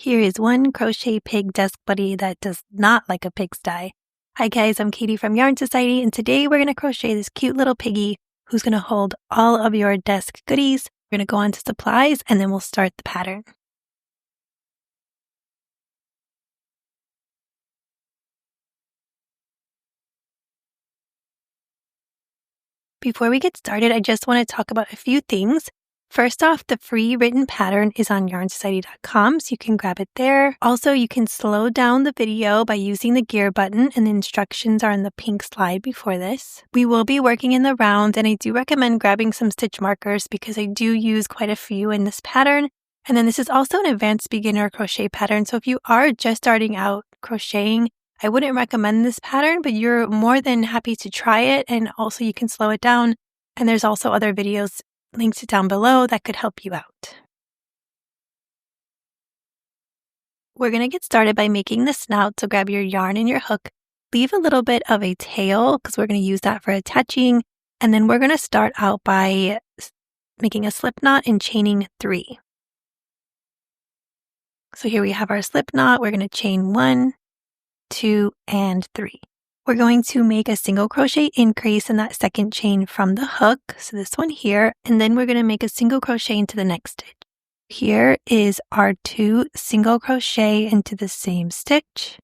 Here is one crochet pig desk buddy that does not like a pigsty. Hi guys, I'm Katie from Yarn Society, and today we're going to crochet this cute little piggy who's going to hold all of your desk goodies. We're going to go on to supplies and then we'll start the pattern. Before we get started, I just want to talk about a few things. First off, the free written pattern is on yarnsociety.com, so you can grab it there. Also, you can slow down the video by using the gear button, and the instructions are in the pink slide before this. We will be working in the round, and I do recommend grabbing some stitch markers because I do use quite a few in this pattern. And then this is also an advanced beginner crochet pattern, so if you are just starting out crocheting, I wouldn't recommend this pattern, but you're more than happy to try it, and also you can slow it down. And there's also other videos linked down below that could help you out. We're going to get started by making the snout, so grab your yarn and your hook. Leave a little bit of a tail because we're going to use that for attaching, and then we're going to start out by making a slip knot and chaining 3. So here we have our slip knot. We're going to chain 1, 2, and 3. We're going to make a single crochet increase in that second chain from the hook, so this one here, and then we're going to make a single crochet into the next stitch. Here is our 2 single crochet into the same stitch.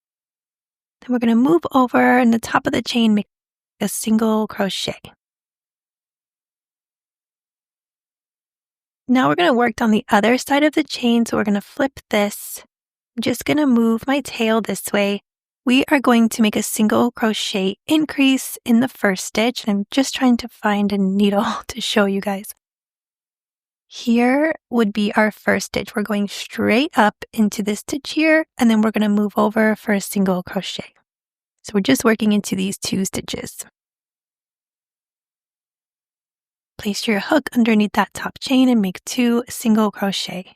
Then we're going to move over in the top of the chain, make a single crochet. Now we're going to work down the other side of the chain, so we're going to flip this. I'm just going to move my tail this way. We are going to make a single crochet increase in the first stitch, and I'm just trying to find a needle to show you guys. Here would be our first stitch. We're going straight up into this stitch here, and then we're going to move over for a single crochet. So we're just working into these 2 stitches. Place your hook underneath that top chain and make 2 single crochet.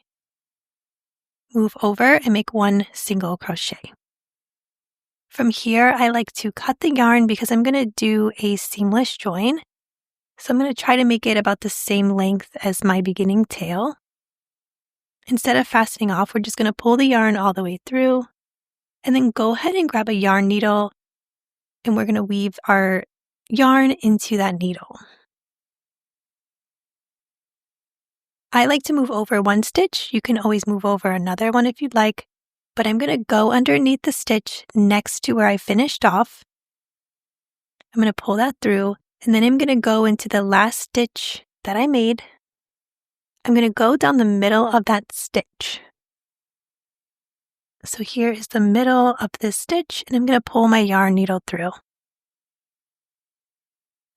Move over and make 1 single crochet. From here, I like to cut the yarn because I'm going to do a seamless join. So I'm going to try to make it about the same length as my beginning tail. Instead of fastening off, we're just going to pull the yarn all the way through and then go ahead and grab a yarn needle, and we're going to weave our yarn into that needle. I like to move over 1 stitch. You can always move over another one if you'd like. But I'm going to go underneath the stitch next to where I finished off. I'm going to pull that through, and then I'm going to go into the last stitch that I made. I'm going to go down the middle of that stitch. So here is the middle of this stitch, and I'm going to pull my yarn needle through.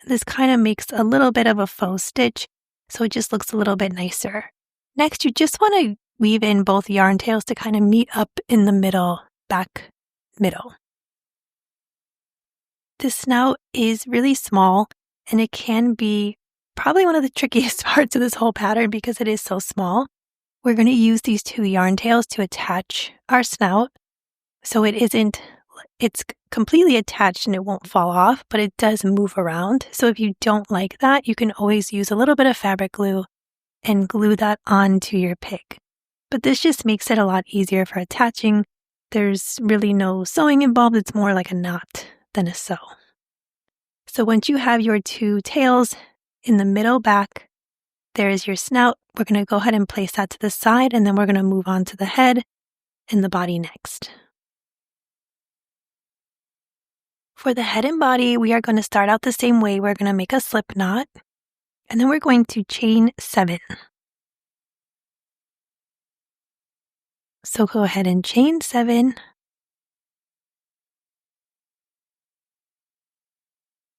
This kind of makes a little bit of a faux stitch, so it just looks a little bit nicer. Next, you just want to weave in both yarn tails to kind of meet up in the middle, back middle. The snout is really small, and it can be probably one of the trickiest parts of this whole pattern because it is so small. We're going to use these 2 yarn tails to attach our snout, so it's completely attached and it won't fall off, but it does move around. So if you don't like that, you can always use a little bit of fabric glue and glue that onto your pig. But this just makes it a lot easier for attaching. There's really no sewing involved. It's more like a knot than a sew. So once you have your 2 tails in the middle back, there is your snout. We're going to go ahead and place that to the side, and then we're going to move on to the head and the body next. For the head and body, we are going to start out the same way. We're going to make a slip knot, and then we're going to chain 7. So go ahead and chain 7.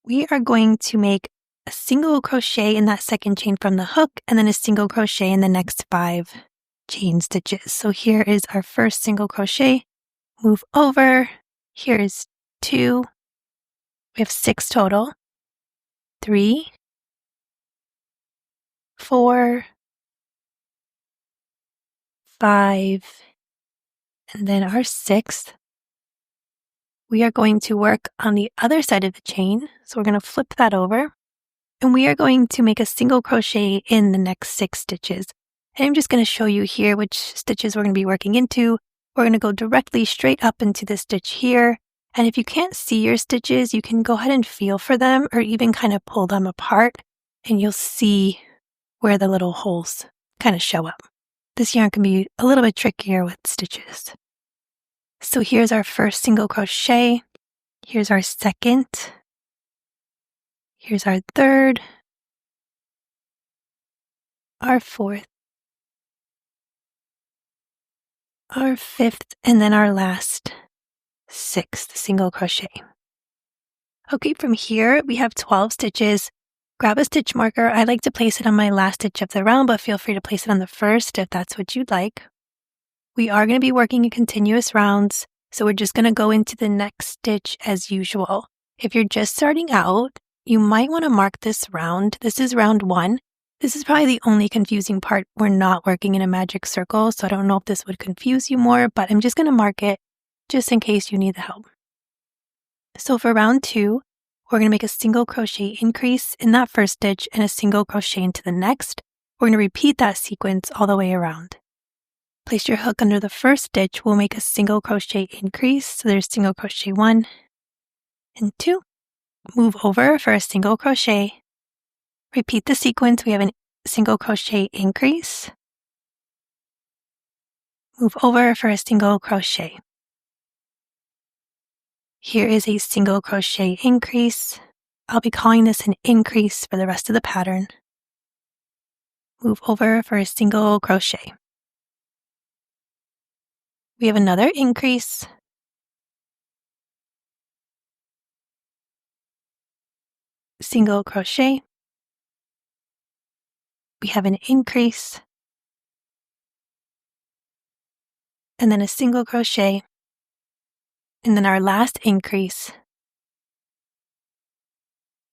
We are going to make a single crochet in that second chain from the hook, and then a single crochet in the next 5 chain stitches. So here is our first single crochet. Move over. Here is 2. We have 6 total. 3, 4, 5, and then our 6th. We are going to work on the other side of the chain. So we're going to flip that over, and we are going to make a single crochet in the next 6 stitches. And I'm just going to show you here which stitches we're going to be working into. we're going to go directly straight up into the stitch here. And if you can't see your stitches, you can go ahead and feel for them or even kind of pull them apart and you'll see where the little holes kind of show up. This yarn can be a little bit trickier with stitches. So here's our first single crochet. Here's our second. Here's our third. Our fourth. Our fifth, and then our last sixth single crochet. Okay, from here we have 12 stitches. Grab a stitch marker. I like to place it on my last stitch of the round, but feel free to place it on the first if that's what you'd like. We are going to be working in continuous rounds, so we're just going to go into the next stitch as usual. If you're just starting out, you might want to mark this round. This is round 1. This is probably the only confusing part. We're not working in a magic circle, so I don't know if this would confuse you more, but I'm just going to mark it just in case you need the help. So for round 2, we're going to make a single crochet increase in that first stitch and a single crochet into the next. We're going to repeat that sequence all the way around. Place your hook under the first stitch. We'll make a single crochet increase. So there's single crochet 1 and 2. Move over for a single crochet. Repeat the sequence. We have a single crochet increase. Move over for a single crochet. Here is a single crochet increase. I'll be calling this an increase for the rest of the pattern. Move over for a single crochet. We have another increase. Single crochet. We have an increase. And then a single crochet. And then our last increase.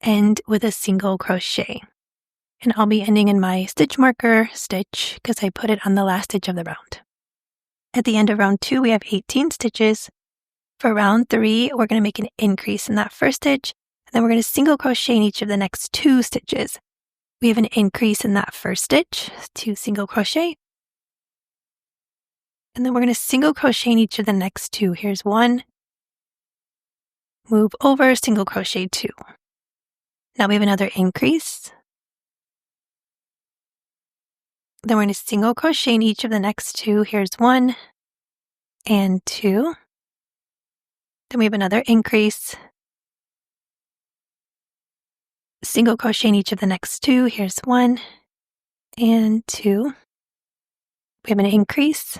End with a single crochet. And I'll be ending in my stitch marker stitch because I put it on the last stitch of the round. At the end of round 2, we have 18 stitches. For round 3, we're going to make an increase in that first stitch, and then we're going to single crochet in each of the next 2 stitches. We have an increase in that first stitch, 2 single crochet, and then we're going to single crochet in each of the next 2. Here's 1, move over, single crochet 2. Now we have another increase. Then we're going to single crochet in each of the next 2. Here's 1 and 2. Then we have another increase. Single crochet in each of the next 2. Here's 1 and 2. We have an increase.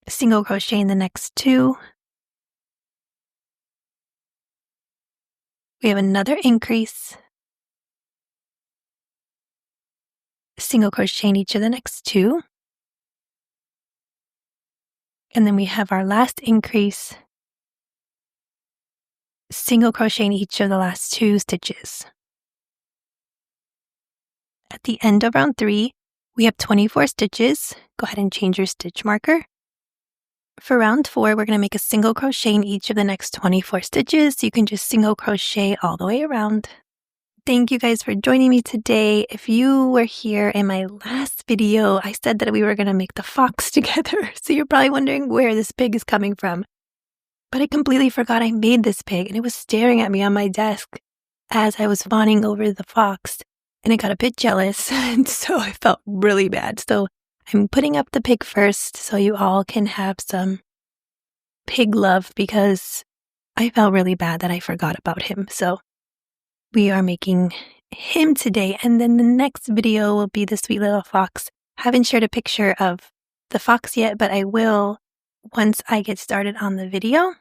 Single crochet in the next 2. We have another increase. Single crochet in each of the next 2. And then we have our last increase. Single crochet in each of the last 2 stitches. At the end of round 3, we have 24 stitches. Go ahead and change your stitch marker. For round 4, we're going to make a single crochet in each of the next 24 stitches. You can just single crochet all the way around. Thank you guys for joining me today. If you were here in my last video, I said that we were going to make the fox together. So you're probably wondering where this pig is coming from. But I completely forgot I made this pig, and it was staring at me on my desk as I was fawning over the fox, and I got a bit jealous, and so I felt really bad. So I'm putting up the pig first so you all can have some pig love because I felt really bad that I forgot about him. So we are making him today, and then the next video will be the sweet little fox. I haven't shared a picture of the fox yet, but I will once I get started on the video.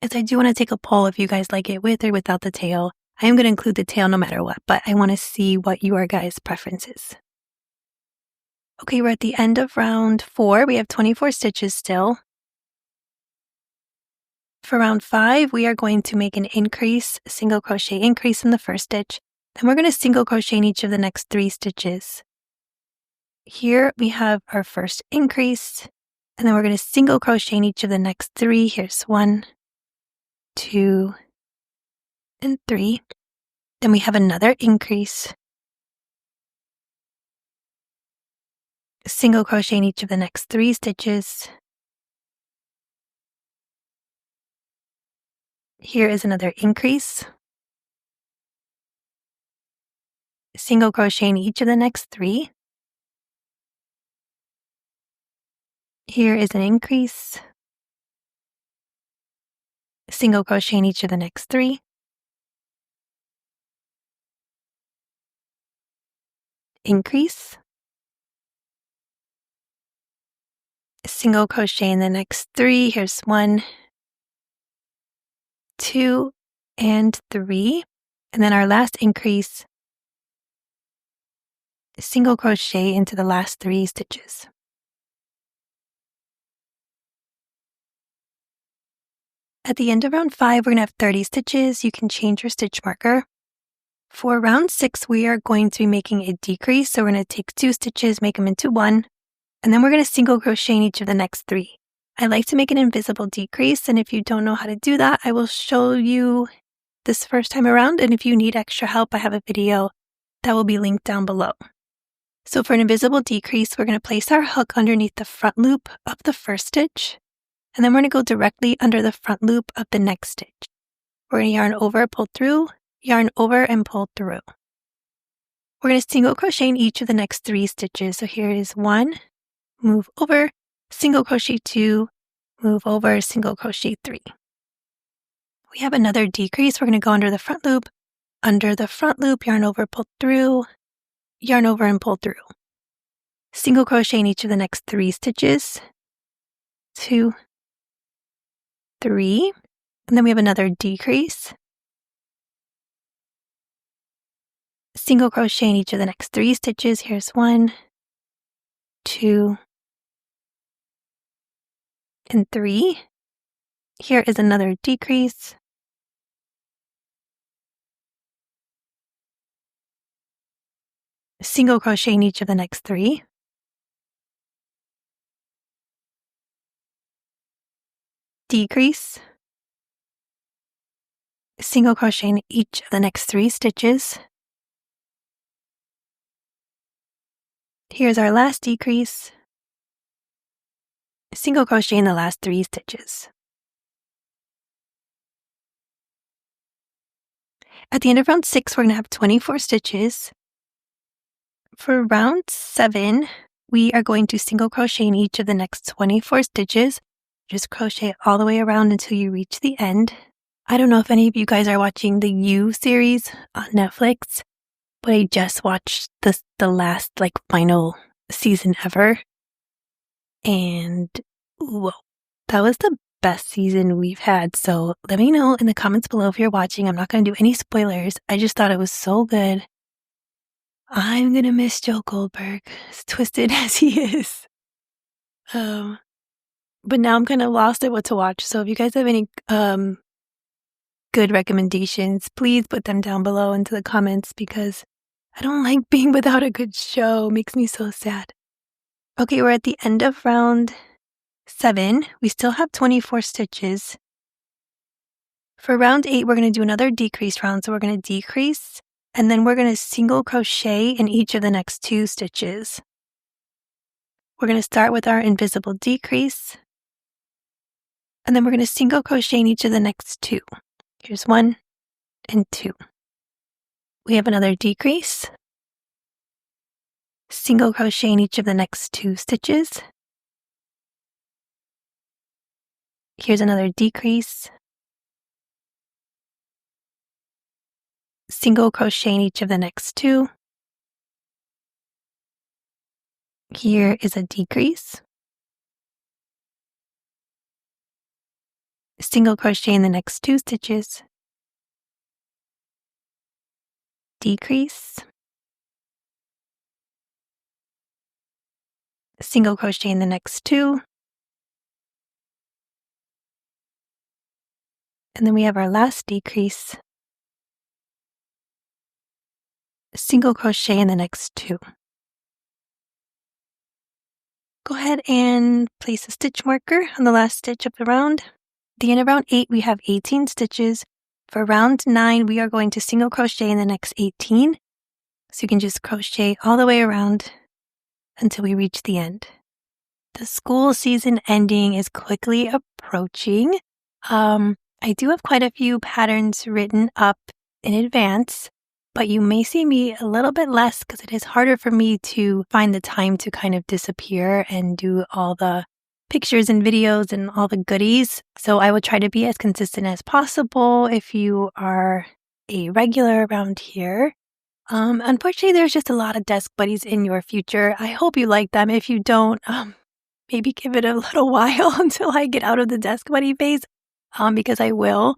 As I do want to take a poll if you guys like it with or without the tail. I am going to include the tail no matter what, but I want to see what your guys' preference is. Okay, we're at the end of round 4. We have 24 stitches still. For round 5, we are going to make an increase, single crochet increase in the first stitch. Then we're going to single crochet in each of the next 3 stitches. Here we have our first increase, and then we're going to single crochet in each of the next 3. Here's 1, 2, and 3. Then we have another increase. single crochet in each of the next 3 stitches. Here is another increase, single crochet in each of the next 3. Here is an increase, single crochet in each of the next 3. Increase, single crochet in the next 3. Here's 1, 2, and 3. And then our last increase, single crochet into the last 3 stitches. At the end of round 5, we're going to have 30 stitches. You can change your stitch marker. For round 6, we are going to be making a decrease. So we're going to take 2 stitches, make them into 1, and then we're going to single crochet in each of the next 3. I like to make an invisible decrease, and if you don't know how to do that, I will show you this first time around, and if you need extra help, I have a video that will be linked down below. So for an invisible decrease, we're going to place our hook underneath the front loop of the first stitch, and then we're going to go directly under the front loop of the next stitch. We're going to yarn over, pull through, yarn over, and pull through. We're going to single crochet in each of the next 3 stitches. So here is 1, move over, single crochet 2, move over, single crochet 3. We have another decrease. We're going to go under the front loop, yarn over, pull through, yarn over, and pull through. Single crochet in each of the next 3 stitches, 2, 3, and then we have another decrease. Single crochet in each of the next 3 stitches. Here's 1, 2, and 3. Here is another decrease. Single crochet in each of the next 3. Decrease. Single crochet in each of the next 3 stitches. Here's our last decrease. Single crochet in the last 3 stitches. At the end of round 6, we're going to have 24 stitches. For round 7, we are going to single crochet in each of the next 24 stitches. Just crochet all the way around until you reach the end. I don't know if any of you guys are watching the You series on Netflix, but I just watched the last final season ever. And whoa, that was the best season we've had. So let me know in the comments below if you're watching. I'm not going to do any spoilers. I just thought it was so good. I'm going to miss Joe Goldberg, as twisted as he is. But now I'm kind of lost at what to watch. So if you guys have any good recommendations, please put them down below into the comments because I don't like being without a good show. It makes me so sad. Okay, we're at the end of round 7. We still have 24 stitches. For round 8, we're going to do another decrease round. So we're going to decrease, and then we're going to single crochet in each of the next 2 stitches. We're going to start with our invisible decrease, and then we're going to single crochet in each of the next 2. Here's 1 and 2. We have another decrease, single crochet in each of the next 2 stitches. Here's another decrease, single crochet in each of the next 2. Here is a decrease, single crochet in the next 2 stitches, decrease, single crochet in the next 2, and then we have our last decrease, single crochet in the next 2. Go ahead and place a stitch marker on the last stitch of the round. At the end of round 8, we have 18 stitches. For round 9, we are going to single crochet in the next 18. So you can just crochet all the way around until we reach the end. The school season ending is quickly approaching. I do have quite a few patterns written up in advance, but you may see me a little bit less because it is harder for me to find the time to kind of disappear and do all the pictures and videos and all the goodies. So I will try to be as consistent as possible if you are a regular around here. Unfortunately, there's just a lot of desk buddies in your future. I hope you like them. If you don't, maybe give it a little while until I get out of the desk buddy phase, because I will.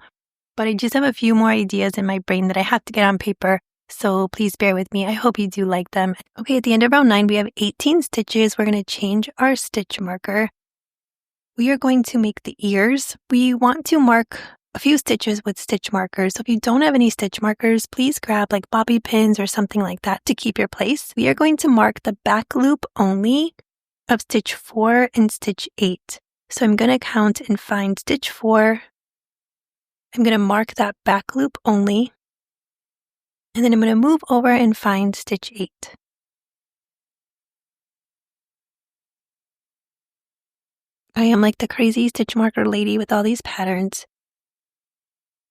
But I just have a few more ideas in my brain that I have to get on paper. So please bear with me. I hope you do like them. Okay, at the end of round 9, we have 18 stitches. We're going to change our stitch marker. We are going to make the ears. We want to mark a few stitches with stitch markers. So if you don't have any stitch markers, please grab like bobby pins or something like that to keep your place. We are going to mark the back loop only of stitch 4 and stitch 8. So I'm going to count and find stitch 4. I'm going to mark that back loop only. And then I'm going to move over and find stitch 8. I am like the crazy stitch marker lady with all these patterns.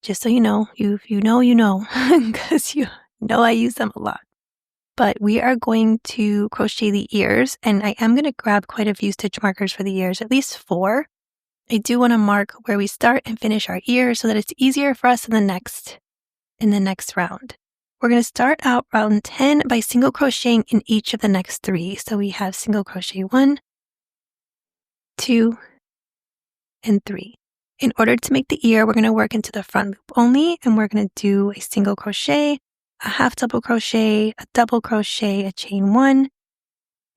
Just so you know, you know, because you know I use them a lot. But we are going to crochet the ears, and I am going to grab quite a few stitch markers for the ears, at least 4. I do want to mark where we start and finish our ears so that it's easier for us in the next round. We're going to start out round 10 by single crocheting in each of the next 3. So we have single crochet 1, 2, and 3. In order to make the ear, we're going to work into the front loop only, and we're going to do a single crochet, a half double crochet, a double crochet, a chain 1,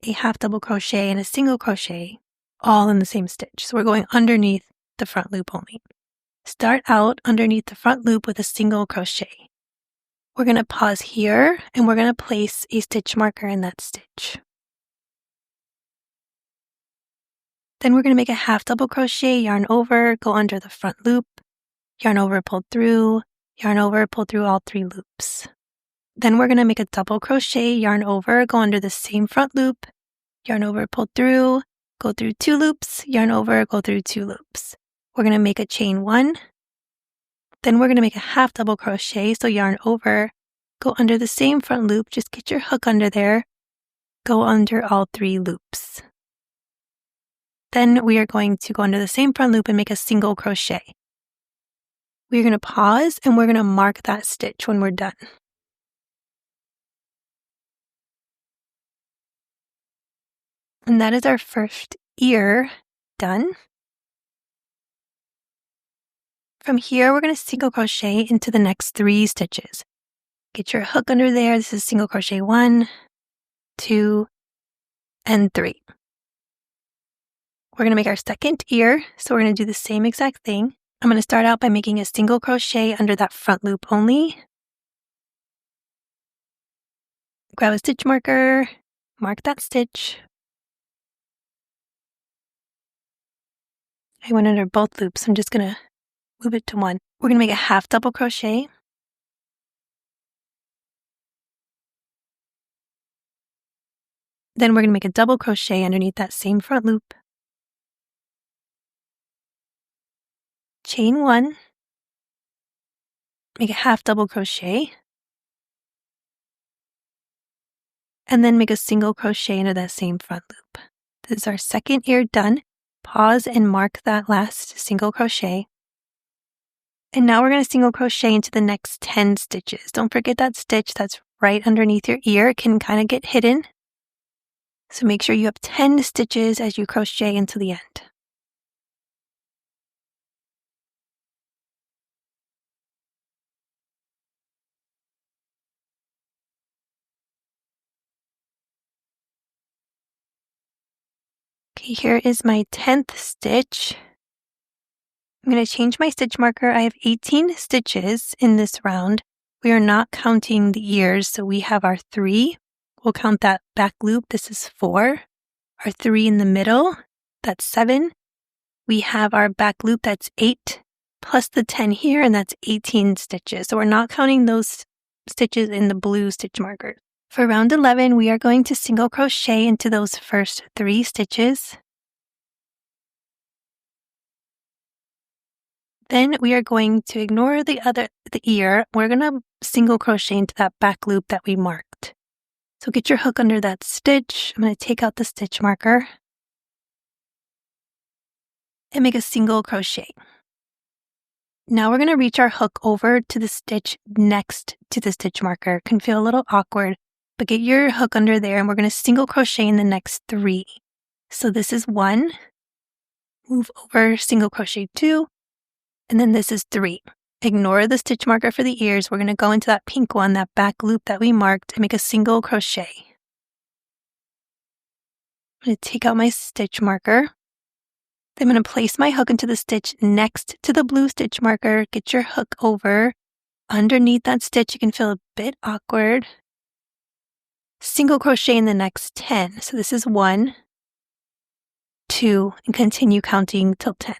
a half double crochet, and a single crochet, all in the same stitch. So we're going underneath the front loop only. Start out underneath the front loop with a single crochet. We're going to pause here, and we're going to place a stitch marker in that stitch. Then we're going to make a half double crochet, yarn over, go under the front loop, yarn over, pull through, yarn over, pull through all 3 loops. Then we're going to make a double crochet, yarn over, go under the same front loop, yarn over, pull through, go through 2 loops, yarn over, go through 2 loops. We're going to make a chain 1. Then we're going to make a half double crochet, so yarn over, go under the same front loop, just get your hook under there, go under all 3 loops. Then we are going to go under the same front loop and make a single crochet. We're going to pause and we're going to mark that stitch when we're done. And that is our first ear done. From here, we're going to single crochet into the next 3 stitches. Get your hook under there. This is single crochet 1, 2, and 3. We're going to make our second ear, so we're going to do the same exact thing. I'm going to start out by making a single crochet under that front loop only. Grab a stitch marker, mark that stitch. I went under both loops. I'm just going to move it to 1. We're going to make a half double crochet. Then we're going to make a double crochet underneath that same front loop. Chain 1, make a half double crochet, and then make a single crochet into that same front loop. This is our second ear done. Pause and mark that last single crochet. And now we're going to single crochet into the next 10 stitches. Don't forget that stitch that's right underneath your ear. It can kind of get hidden. So make sure you have 10 stitches as you crochet into the end. Okay, here is my 10th stitch. I'm going to change my stitch marker. I have 18 stitches in this round. We are not counting the ears, so we have our 3. We'll count that back loop. This is 4. Our 3 in the middle, that's 7. We have our back loop, that's 8, plus the 10 here, and that's 18 stitches. So we're not counting those stitches in the blue stitch markers. For round 11, we are going to single crochet into those first 3 stitches. Then we are going to ignore the ear. We're going to single crochet into that back loop that we marked. So get your hook under that stitch. I'm going to take out the stitch marker and make a single crochet. Now we're going to reach our hook over to the stitch next to the stitch marker. It can feel a little awkward, but get your hook under there and we're going to single crochet in the next 3. So this is 1, move over, single crochet 2, and then this is 3. Ignore the stitch marker for the ears. We're going to go into that pink one, that back loop that we marked, and make a single crochet. I'm going to take out my stitch marker. Then I'm going to place my hook into the stitch next to the blue stitch marker. Get your hook over. Underneath that stitch, you can feel a bit awkward. Single crochet in the next 10. So this is 1, 2, and continue counting till 10.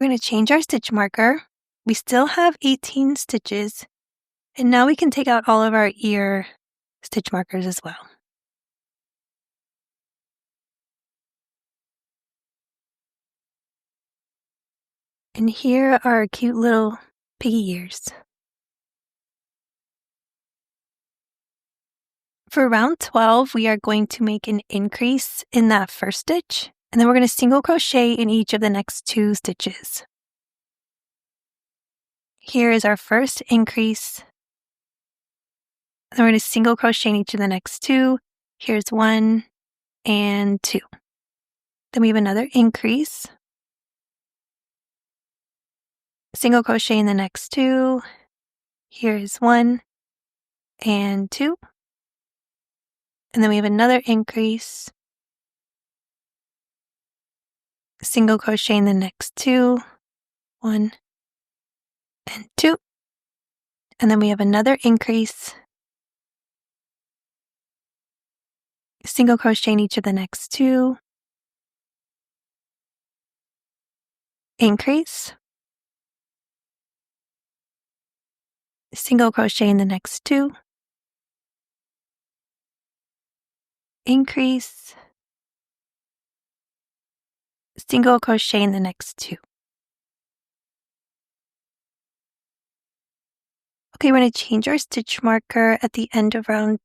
We're going to change our stitch marker. We still have 18 stitches, and now we can take out all of our ear stitch markers as well. And here are our cute little piggy ears. For round 12, we are going to make an increase in that first stitch, and then we're going to single crochet in each of the next 2 stitches. Here is our first increase. Then we're going to single crochet in each of the next 2. Here's 1 and 2. Then we have another increase. Single crochet in the next 2. Here's 1 and 2. And then we have another increase. Single crochet in the next 2. 1 and 2. And then we have another increase. Single crochet in each of the next 2. Increase. Single crochet in the next 2. Increase. Single crochet in the next 2. Okay, we're going to change our stitch marker at the end of round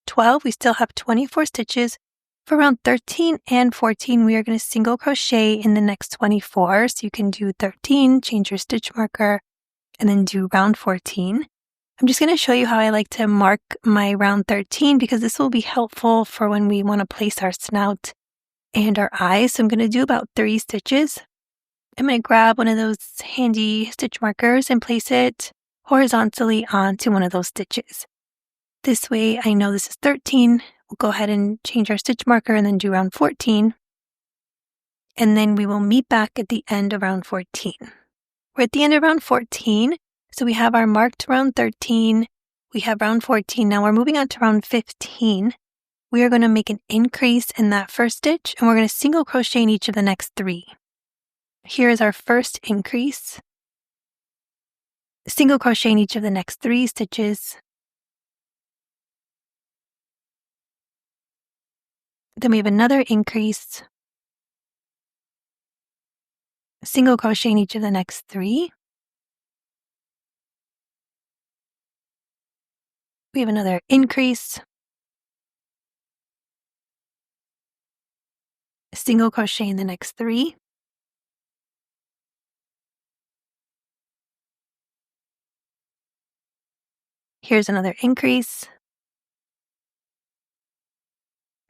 12. We still have 24 stitches. For round 13 and 14, we are going to single crochet in the next 24. So you can do 13, change your stitch marker, and then do round 14. I'm just going to show you how I like to mark my round 13 because this will be helpful for when we want to place our snout and our eyes. So I'm going to do about 3 stitches. I'm going to grab one of those handy stitch markers and place it horizontally onto one of those stitches. This way I know this is 13. We'll go ahead and change our stitch marker and then do round 14. And then we will meet back at the end of round 14. We're at the end of round 14. So we have our marked round 13. We have round 14. Now we're moving on to round 15. We are going to make an increase in that first stitch and we're going to single crochet in each of the next 3. Here is our first increase. Single crochet in each of the next 3 stitches. Then we have another increase. Single crochet in each of the next 3. We have another increase. Single crochet in the next 3. Here's another increase.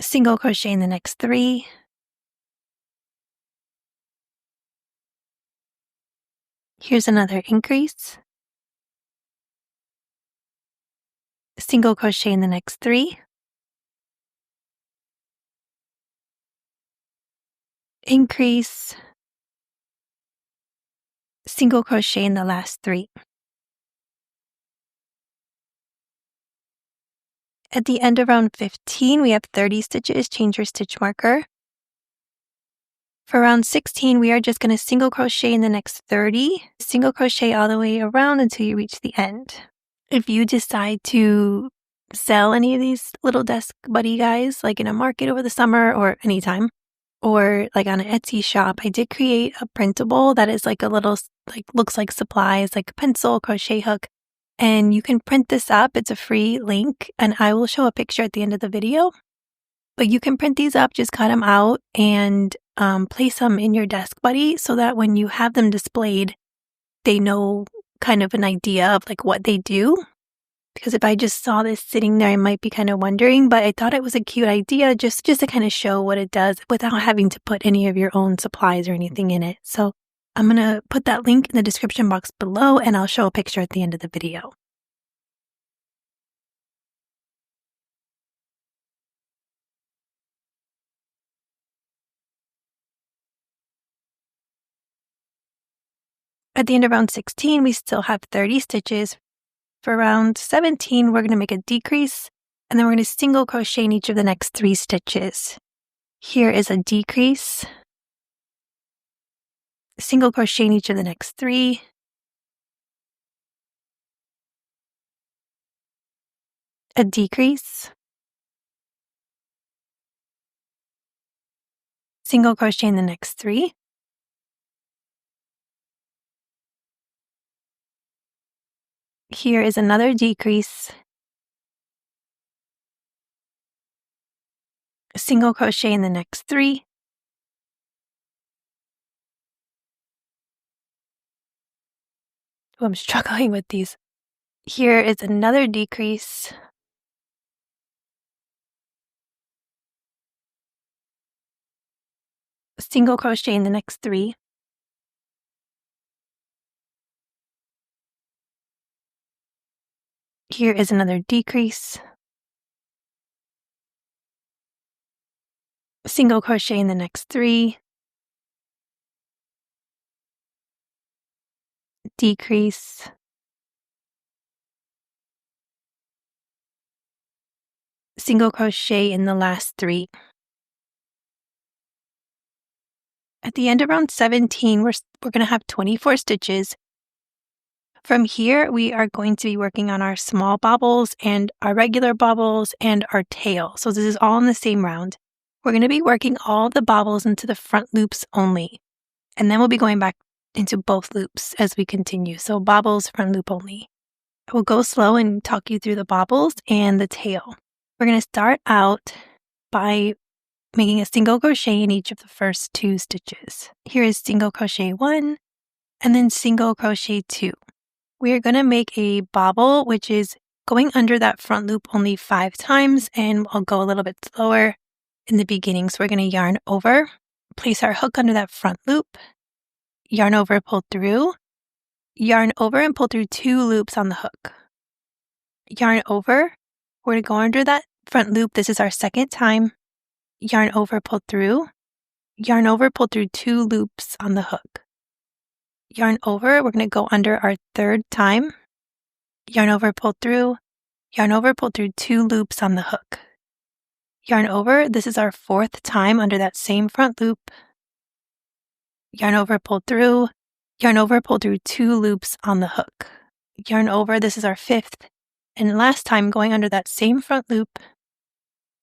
Single crochet in the next 3. Here's another increase. Single crochet in the next 3. Increase. Single crochet in the last 3. At the end of round 15, we have 30 stitches. Change your stitch marker. For round 16, we are just going to single crochet in the next 30. Single crochet all the way around until you reach the end. If you decide to sell any of these little desk buddy guys, like in a market over the summer or anytime, or like on an Etsy shop, I did create a printable that is like a little, like looks like supplies, like a pencil, crochet hook. And you can print this up. It's a free link, and I will show a picture at the end of the video. But you can print these up, just cut them out and place them in your desk buddy so that when you have them displayed, they know kind of an idea of like what they do. Because if I just saw this sitting there, I might be kind of wondering, but I thought it was a cute idea just to kind of show what it does without having to put any of your own supplies or anything in it. So I'm going to put that link in the description box below, and I'll show a picture at the end of the video. At the end of round 16, we still have 30 stitches. For round 17, we're going to make a decrease, and then we're going to single crochet in each of the next 3 stitches. Here is a decrease, single crochet in each of the next 3, a decrease, single crochet in the next 3, here is another decrease, single crochet in the next 3, oh, I'm struggling with these. Here is another decrease, single crochet in the next 3, here is another decrease, single crochet in the next 3, decrease, single crochet in the last 3. At the end of round 17, we're going to have 24 stitches. From here, we are going to be working on our small bobbles and our regular bobbles and our tail. So this is all in the same round. We're going to be working all the bobbles into the front loops only. And then we'll be going back into both loops as we continue. So bobbles, front loop only. We'll go slow and talk you through the bobbles and the tail. We're going to start out by making a single crochet in each of the first 2 stitches. Here is single crochet 1 and then single crochet 2. We are going to make a bobble, which is going under that front loop only 5 times, and I'll go a little bit slower in the beginning. So we're going to yarn over, place our hook under that front loop, yarn over, pull through, yarn over and pull through 2 loops on the hook. Yarn over, we're going to go under that front loop. This is our second time. Yarn over, pull through, yarn over, pull through 2 loops on the hook. Yarn over, we're going to go under our third time. Yarn over, pull through, yarn over, pull through 2 loops on the hook. Yarn over, this is our 4th time under that same front loop. Yarn over, pull through, yarn over, pull through 2 loops on the hook. Yarn over, this is our 5th and last time going under that same front loop.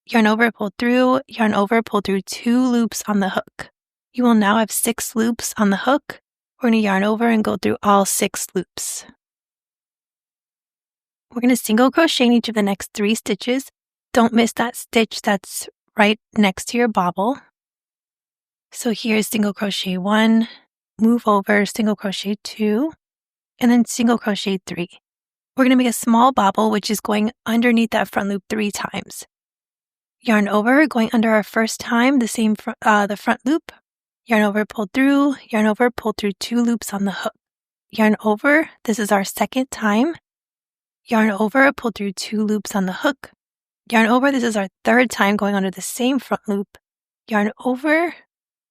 Yarn over, pull through, yarn over, pull through 2 loops on the hook. You will now have 6 loops on the hook. We're going to yarn over and go through all 6 loops. We're going to single crochet in each of the next 3 stitches. Don't miss that stitch that's right next to your bobble. So here's single crochet 1, move over, single crochet 2, and then single crochet 3. We're going to make a small bobble, which is going underneath that front loop 3 times. Yarn over, going under our first time, the front loop. Yarn over, pull through, yarn over, pull through 2 loops on the hook. Yarn over, this is our second time. Yarn over, pull through 2 loops on the hook. Yarn over, this is our third time going under the same front loop. Yarn over,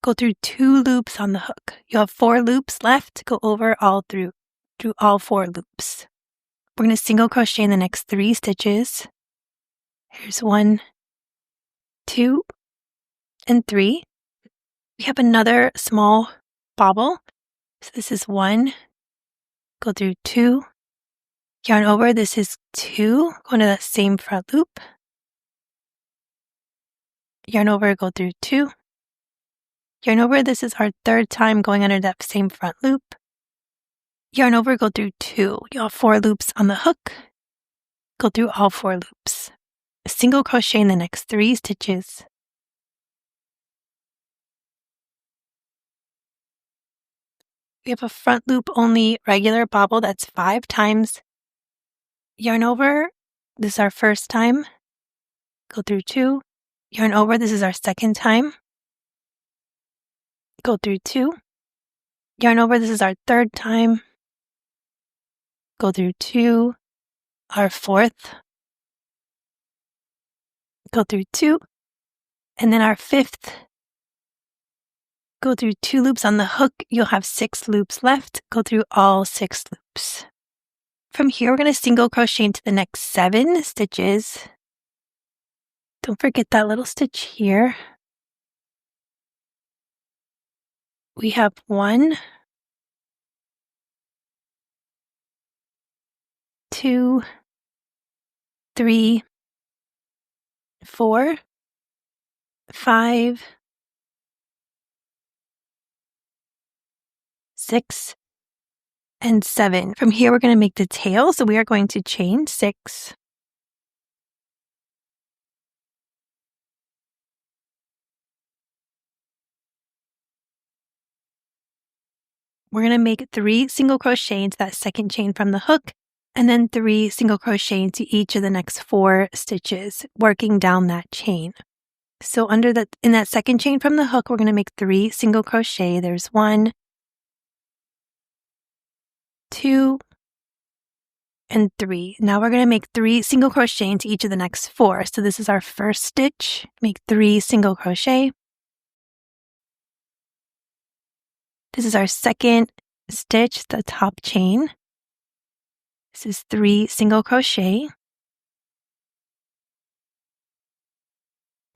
go through 2 loops on the hook. You have 4 loops left to go over all through all 4 loops. We're going to single crochet in the next 3 stitches. Here's 1, 2, and 3. We have another small bobble. So this is 1, go through 2, yarn over. This is 2, go into that same front loop. Yarn over, go through 2. Yarn over, this is our 3rd time going under that same front loop. Yarn over, go through 2. You have 4 loops on the hook. Go through all 4 loops. Single crochet in the next 3 stitches. We have a front loop only regular bobble that's 5 times. Yarn over, this is our 1st time. Go through 2. Yarn over, this is our 2nd time. Go through 2. Yarn over, this is our 3rd time. Go through 2. Our 4th. Go through 2. And then our 5th. Go through 2 loops on the hook. You'll have 6 loops left. Go through all 6 loops. From here, we're going to single crochet into the next 7 stitches. Don't forget that little stitch here. We have 1, 2, 3, 4, 5, 6, and 7. From here, we're going to make the tail, so we are going to chain 6. We're going to make 3 single crochet into that 2nd chain from the hook, and then 3 single crochet into each of the next 4 stitches, working down that chain. So in that 2nd chain from the hook, we're going to make 3 single crochet. There's 1, 2, and 3. Now we're going to make 3 single crochet into each of the next 4. So this is our 1st stitch. Make 3 single crochet. This is our 2nd stitch, the top chain. This is 3 single crochet.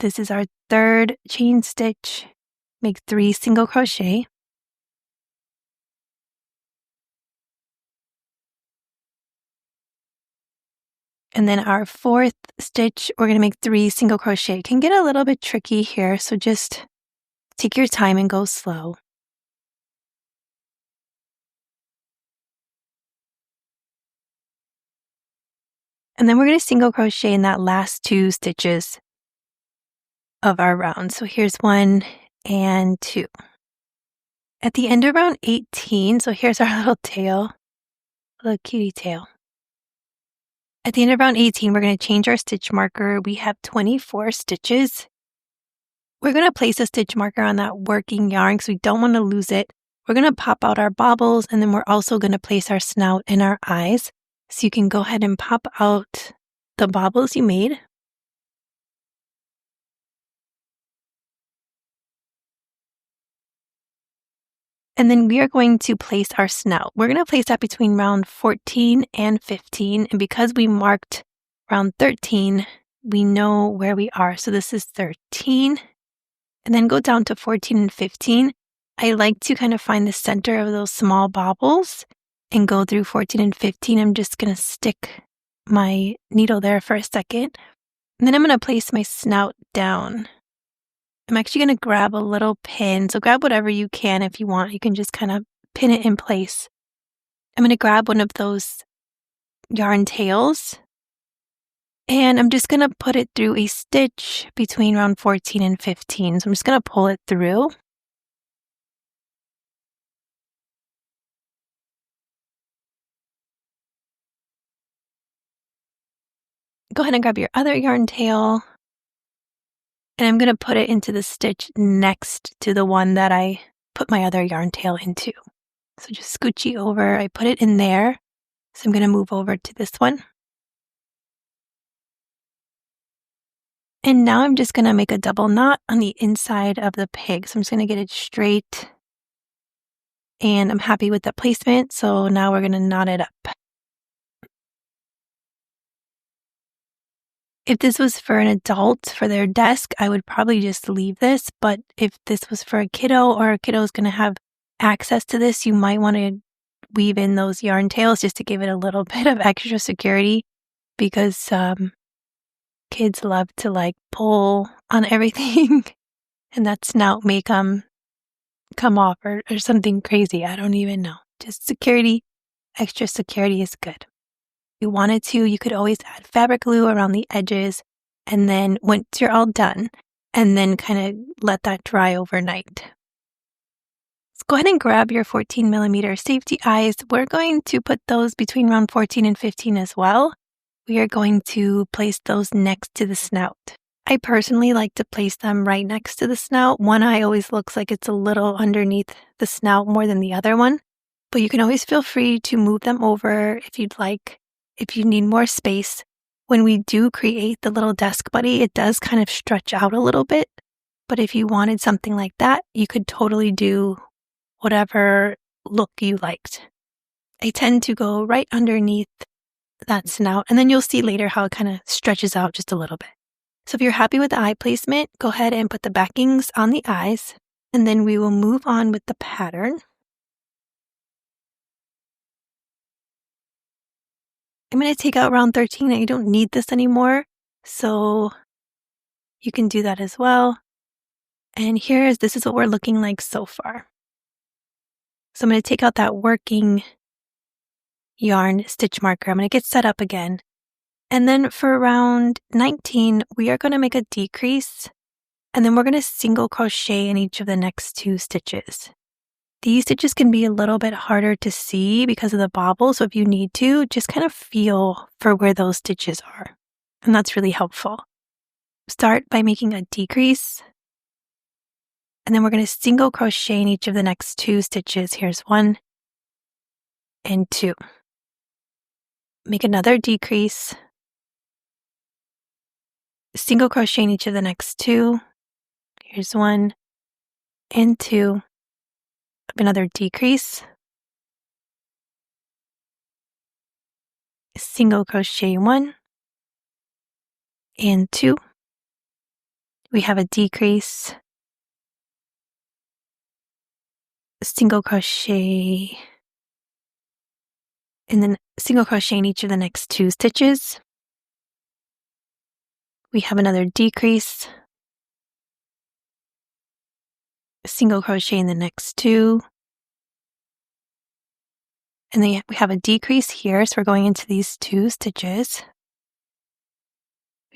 This is our 3rd chain stitch. Make 3 single crochet. And then our 4th stitch, we're going to make 3 single crochet. It can get a little bit tricky here, so just take your time and go slow. And then we're going to single crochet in that last 2 stitches of our round. So here's 1 and 2. At the end of round 18, so here's our little tail, little cutie tail. At the end of round 18, we're going to change our stitch marker. We have 24 stitches. We're going to place a stitch marker on that working yarn because we don't want to lose it. We're going to pop out our bobbles, and then we're also going to place our snout and our eyes. So you can go ahead and pop out the bobbles you made. And then we are going to place our snout. We're going to place that between round 14 and 15. And because we marked round 13, we know where we are. So this is 13. And then go down to 14 and 15. I like to kind of find the center of those small bobbles and go through 14 and 15. I'm just going to stick my needle there for a second. And then I'm going to place my snout down. I'm actually going to grab a little pin. So grab whatever you can if you want. You can just kind of pin it in place. I'm going to grab one of those yarn tails. And I'm just going to put it through a stitch between round 14 and 15. So I'm just going to pull it through. Go ahead and grab your other yarn tail. And I'm going to put it into the stitch next to the one that I put my other yarn tail into. So just scoochy over. I put it in there. So I'm going to move over to this one. And now I'm just going to make a double knot on the inside of the pig. So I'm just going to get it straight. And I'm happy with the placement. So now we're going to knot it up. If this was for an adult for their desk, I would probably just leave this. But if this was for a kiddo or a kiddo is going to have access to this, you might want to weave in those yarn tails just to give it a little bit of extra security because kids love to like pull on everything and that snout may come off or something crazy. I don't even know. Just security, extra security is good. If you wanted to, you could always add fabric glue around the edges and then once you're all done and then kind of let that dry overnight. Let's go ahead and grab your 14 millimeter safety eyes. We're going to put those between round 14 and 15 as well. We are going to place those next to the snout. I personally like to place them right next to the snout. One eye always looks like it's a little underneath the snout more than the other one, but you can always feel free to move them over if you'd like, if you need more space. When we do create the little desk buddy, it does kind of stretch out a little bit, but if you wanted something like that, you could totally do whatever look you liked. I tend to go right underneath that snout, and then you'll see later how it kind of stretches out just a little bit. So if you're happy with the eye placement, go ahead and put the backings on the eyes, and then we will move on with the pattern. I'm going to take out round 13. I don't need this anymore, so you can do that as well. And this is what we're looking like so far. So I'm going to take out that working yarn stitch marker. I'm going to get set up again. And then for round 19, we are going to make a decrease, and then we're going to single crochet in each of the next 2 stitches. These stitches can be a little bit harder to see because of the bobble, so if you need to, just kind of feel for where those stitches are, and that's really helpful. Start by making a decrease, and then we're going to single crochet in each of the next 2 stitches. Here's 1 and 2. Make another decrease, single crochet in each of the next 2. Here's 1 and 2. Another decrease, single crochet 1 and 2. We have a decrease, single crochet, and then single crochet in each of the next 2 stitches. We have another decrease, single crochet in the next 2. And then we have a decrease here, so we're going into these 2 stitches.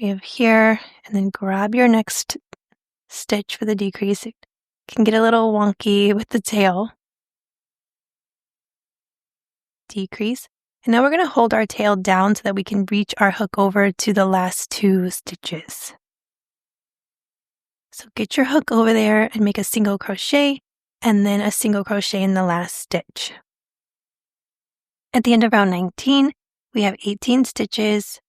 We have here, and then grab your next stitch for the decrease. It can get a little wonky with the tail. Decrease. And now we're going to hold our tail down so that we can reach our hook over to the last 2 stitches. So get your hook over there and make a single crochet and then a single crochet in the last stitch. At the end of round 19, we have 18 stitches.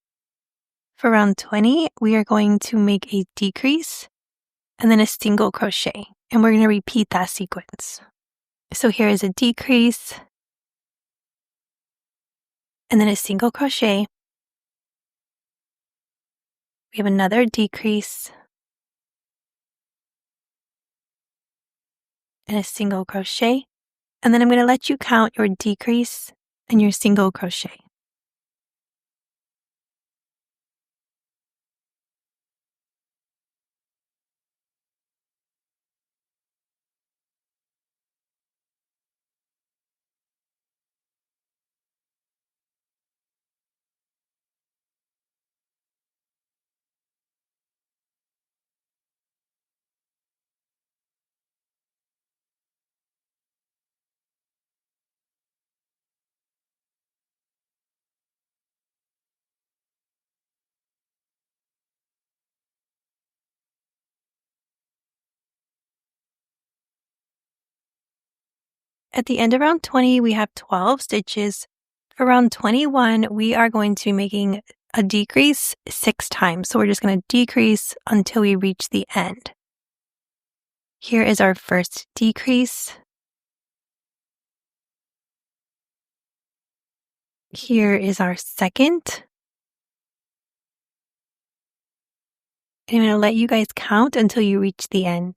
For round 20, we are going to make a decrease and then a single crochet, and we're going to repeat that sequence. So here is a decrease and then a single crochet. We have another decrease and a single crochet, and then I'm going to let you count your decrease and your single crochet. At the end of round 20, we have 12 stitches. For round 21, we are going to be making a decrease 6 times. So we're just going to decrease until we reach the end. Here is our first decrease. Here is our second. And I'm going to let you guys count until you reach the end.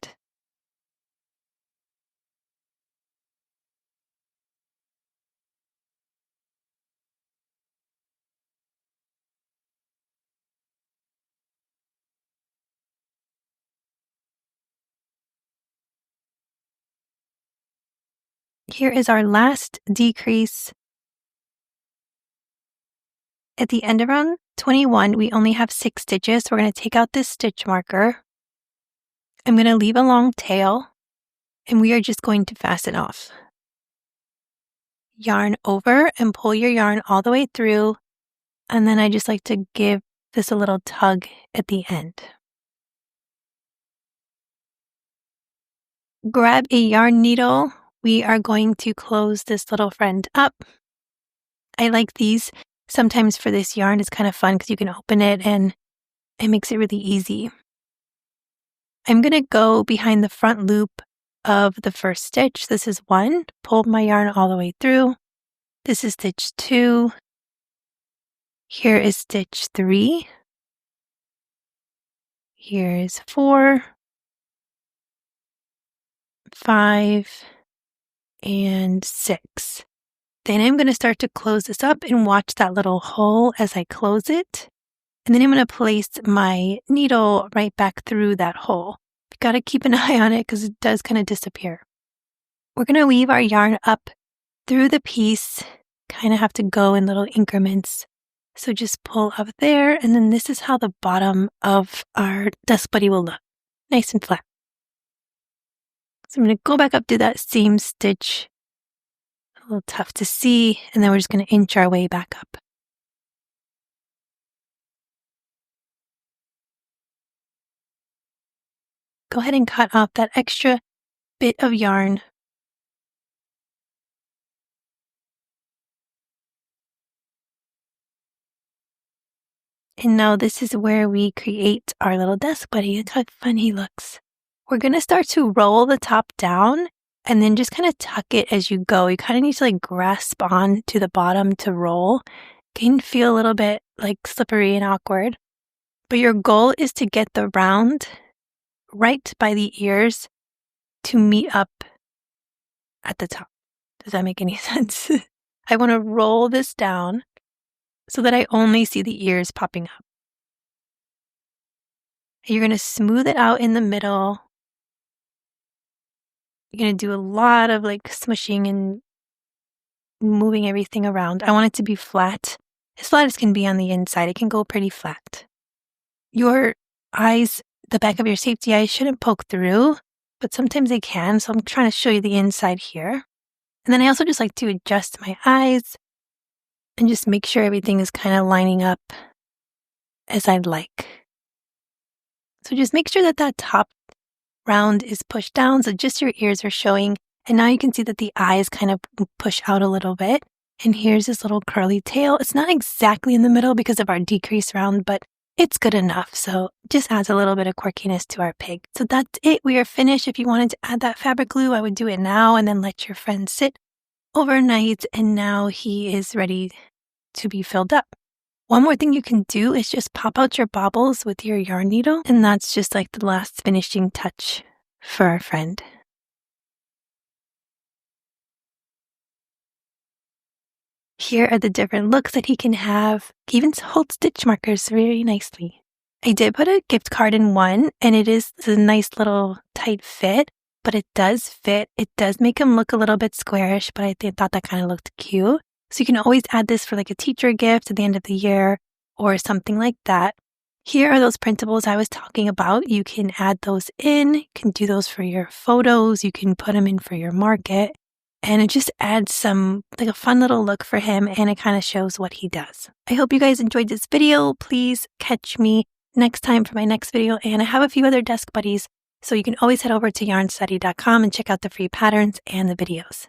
Here is our last decrease. At the end of round 21, we only have 6 stitches. We're going to take out this stitch marker. I'm going to leave a long tail, and we are just going to fasten off. Yarn over and pull your yarn all the way through, and then I just like to give this a little tug at the end. Grab a yarn needle. We are going to close this little friend up. I like these. Sometimes for this yarn, it's kind of fun because you can open it and it makes it really easy. I'm going to go behind the front loop of the first stitch. This is 1. Pull my yarn all the way through. This is stitch 2. Here is stitch 3. Here is 4, 5, and 6. Then I'm going to start to close this up and watch that little hole as I close it. And then I'm going to place my needle right back through that hole. You've got to keep an eye on it because it does kind of disappear. We're going to weave our yarn up through the piece, kind of have to go in little increments. So just pull up there, and then this is how the bottom of our desk buddy will look, nice and flat. So I'm going to go back up to that same stitch, a little tough to see, and then we're just going to inch our way back up. Go ahead and cut off that extra bit of yarn. And now this is where we create our little desk buddy. Look how fun he looks. We're going to start to roll the top down and then just kind of tuck it as you go. You kind of need to like grasp on to the bottom to roll. It can feel a little bit like slippery and awkward. But your goal is to get the round right by the ears to meet up at the top. Does that make any sense? I want to roll this down so that I only see the ears popping up. You're going to smooth it out in the middle. You're going to do a lot of like smushing and moving everything around. I want it to be flat as it can be on the inside. It can go pretty flat. Your eyes, the back of your safety eyes shouldn't poke through, but sometimes they can. So I'm trying to show you the inside here. And then I also just like to adjust my eyes and just make sure everything is kind of lining up as I'd like. So just make sure that that top round is pushed down so just your ears are showing. And now you can see that the eyes kind of push out a little bit. And here's this little curly tail. It's not exactly in the middle because of our decrease round, but it's good enough. So just adds a little bit of quirkiness to our pig. So that's it. We are finished. If you wanted to add that fabric glue, I would do it now and then let your friend sit overnight. And now he is ready to be filled up. One more thing you can do is just pop out your bobbles with your yarn needle. And that's just like the last finishing touch for our friend. Here are the different looks that he can have. He even holds stitch markers very nicely. I did put a gift card in one, and it's a nice little tight fit, but it does fit. It does make him look a little bit squarish, but I thought that kind of looked cute. So you can always add this for like a teacher gift at the end of the year or something like that. Here are those printables I was talking about. You can add those in. You can do those for your photos. You can put them in for your market. And it just adds some, like a fun little look for him, and it kind of shows what he does. I hope you guys enjoyed this video. Please catch me next time for my next video. And I have a few other desk buddies, so you can always head over to yarnstudy.com and check out the free patterns and the videos.